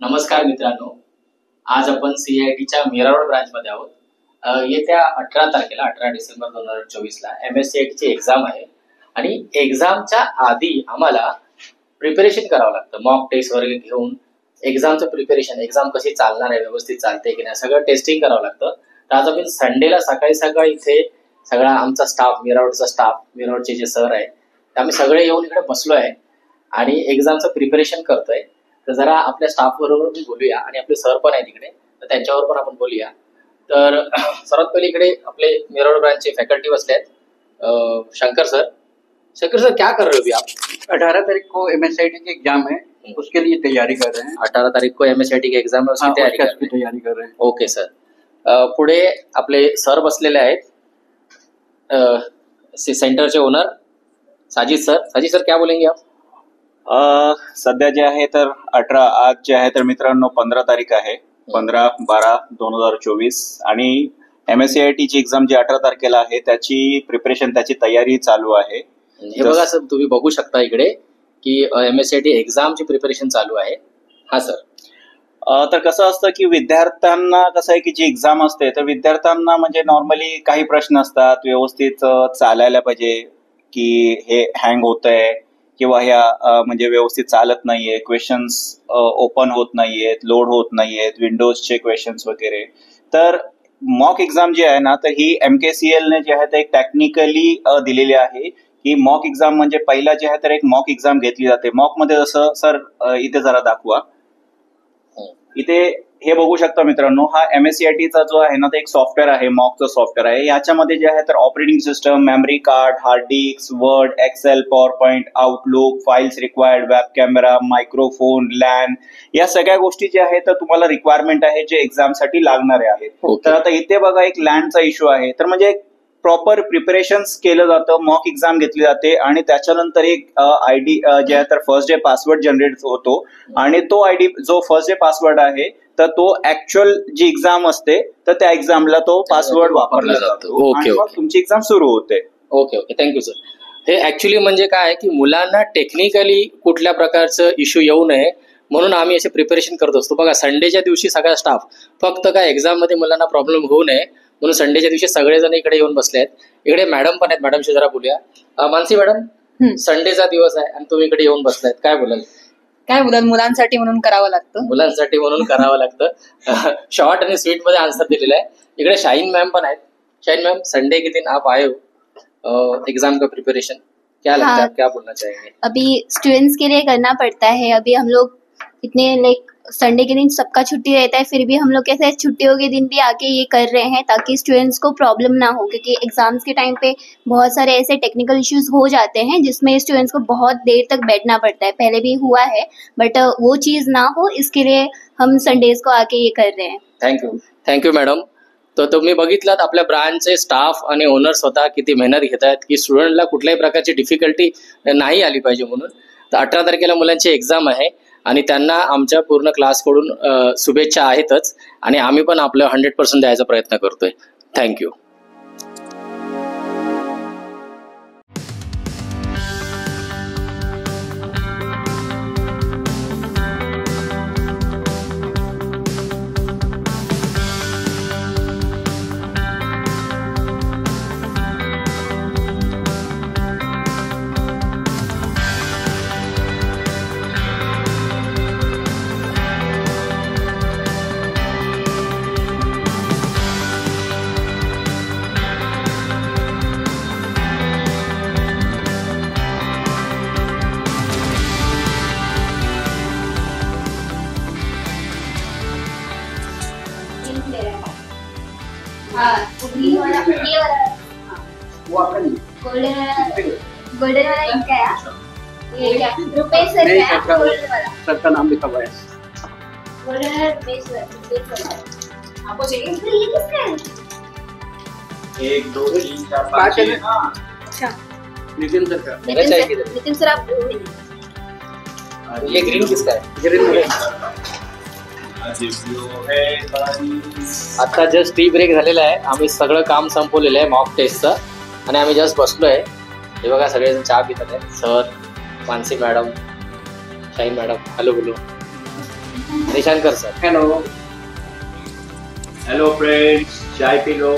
नमस्कार मित्रांनो, आज आपण CITच्या मीरा रोड ब्रांचमध्ये आहोत. येत्या 18 तारखेला 18 डिसेंबर 2024ला MSCITची एक्झाम आहे आणि एक्झामच्या आधी आम्हाला प्रिपरेशन करावं लागतं. मॉक टेस्ट वगैरे घेऊन एक्झामचं प्रिपरेशन, एक्झाम कशी चालणार आहे, व्यवस्थित चालते की नाही, सगळं टेस्टिंग करावं लागतं. तर आज आपण संडेला सकाळी इथे सगळा आमचा स्टाफ, मीरा रोडचा स्टाफ, मीरा रोडचे जे सर आहे, आम्ही सगळे येऊन इकडे बसलो आहे आणि एक्झामचं प्रिपरेशन करतोय. तर जरा आपल्या स्टाफ बरोबर मी बोलूया आणि आपले सर पण आहेत तिकडे, तर त्यांच्यावर पण आपण बोलूया. तर सर्वात पहिले इकडे आपले मीरा रोड ब्रांचचे फैकल्टी बसले आहेत. शंकर सर क्या कर रहे हो अभी आप? 18 तारीख को MSCIT की एग्जाम है, उसके लिए तैयारी कर रहे हैं. 18 तारीख को MSCIT की एक्झाम है, उसकी तयारी कर रहे हैं. Okay sir. पुढे आपले सर बसलेले आहेत. सेंटरचे ओनर साजिद सर क्या बोलेंगे आप? सध्या जे आहे तर 18 आज जे आहे तर मित्रांनो 15 तारीख आहे, 15/12/2024 आणि MSCITची एक्झाम जी 18 तारखेला आहे त्याची प्रिपरेशन, त्याची तयारी चालू आहे. हे बघा सर, तुम्ही बघू शकता इकडे की MSCIT एक्झामची प्रिपरेशन चालू आहे. हा सर. तर कसं असतं की विद्यार्थ्यांना कसं आहे की जी एक्झाम असते तर विद्यार्थ्यांना म्हणजे नॉर्मली काही प्रश्न असतात, व्यवस्थित चालायला पाहिजे की हे हँग होतंय किंवा ह्या म्हणजे व्यवस्थित चालत नाहीये, क्वेश्चन्स ओपन होत नाहीयेत, लोड होत नाहीयेत, विंडोजचे क्वेश्चन्स वगैरे. तर मॉक एक्झाम जी आहे ना तर ही MKCL ने जे आहे ते एक टेक्निकली दिलेली आहे की मॉक एक्झाम म्हणजे पहिला जे आहे तर एक मॉक एक्झाम घेतली जाते. मॉक मध्ये जसं सर इथे जरा दाखवा, इथे हे बघू शकता मित्रांनो, हा MSCITचा जो आहे ना ते एक सॉफ्टवेअर आहे, मॉकचं सॉफ्टवेअर आहे. याच्यामध्ये जे आहे तर operating system, memory card, hard disk, Word, Excel, PowerPoint, Outlook, files required, web camera, microphone, LAN, या सगळ्या गोष्टी ज्या आहेत तर तुम्हाला रिक्वायरमेंट आहे जे एक्झामसाठी लागणारे आहेत. तर आता इथे बघा एक लॅनचा इश्यू आहे, तर म्हणजे प्रॉपर प्रिपरेशन केलं जातं, मॉक एक्झाम घेतली जाते आणि त्याच्यानंतर एक ID जे आहे तर फर्स्ट डे पासवर्ड जनरेट होतो आणि तो ID जो फर्स्ट डे पासवर्ड आहे तर तो ऍक्च्युअल जी एक्झाम असते तर त्या एक्झामला तो पासवर्ड वापरला जातो आणि मग तुमची एक्झाम सुरू होते. Okay, thank you sir. हे ऍक्च्युअली म्हणजे काय की मुलांना टेक्निकली कुठल्या प्रकारचं इश्यू येऊ नये म्हणून आम्ही असे प्रिपरेशन करत असतो. बघा, संडेच्या दिवशी सगळा स्टाफ, फक्त काय एक्झाम मध्ये मुलांना प्रॉब्लेम होऊ नये म्हणून संडेच्या दिवशी सगळेजण इकडे येऊन बसले आहेत. इकडे मॅडम पण आहेत, मॅडमशी जरा बोलूया. मानसी मॅडम, संडेचा दिवस आहे आणि तुम्ही इकडे येऊन बसलायत, काय बोलाल? मुलांसाठी म्हणून करावं लागतं. शॉर्ट आणि स्वीट मध्ये आन्सर दिलेला आहे. इकडे शाहीन मॅम पण आहेत. शाहीन मॅम, संडे के दिन आप आए हो एग्जाम का प्रिपरेशन, क्या लगता है, क्या बोलना चाहेंगे? अभी स्टूडेंट्स के लिए करना पड़ता है. अभी हम लोग इतने संडे के दिन सबका छुट्टी रहता है, फिर भी हम लोग कैसे छुट्टियों के दिन भी आके ये कर रहे हैं ताकि स्टूडेंट्स को प्रॉब्लम ना हो, क्योंकि एग्जाम्स के टाइम पे बहुत सारे ऐसे टेक्निकल इश्यूज हो जाते हैं जिसमें स्टूडेंट्स को बहुत देर तक बैठना पड़ता है. पहले भी हुआ है, बट वो चीज़ ना हो इसके लिए हम संडेज को आके ये कर रहे हैं. Thank you madam. तर तुम्ही बघितलात आपल्या ब्रांचचे स्टाफ आणि ओनर स्वतः किती मेहनत घेत आहेत की स्टुडंटला कुठल्याही प्रकारची डिफिकल्टी नाही आली पाहिजे म्हणून. तर 18 तारखेला मुलांची एक्झाम आहे आणि त्यांना आमच्या पूर्ण क्लासकडून शुभेच्छा आहेतच आणि आम्ही पण आपलं 100% द्यायचा प्रयत्न करतोय. थँक्यू. गोल्डन वाला इनका है, ये क्या रुपेश सर का गोल्डन वाला, सर का नाम लिखा हुआ है गोल्डन वाला रुपेश सर. आपको चाहिए? ये किसका है? 1 2 3 4 5 6. अच्छा, नितिन सर का. नितिन सर आप ये ग्रीन किसका है? ग्रीन आता जस्ट टी ब्रेक झालेला आहे. आम्ही सगळं काम संपवलेलं आहे मॉक टेस्टचं आणि आम्ही जस्ट बसलोय. हे बघा, सगळेजण चहा पितात आहेत. Sir, Mansi madam, Shaheen madam, hello बोलो. निशांकर सर. हेलो फ्रेंड्स, चाय पी लो.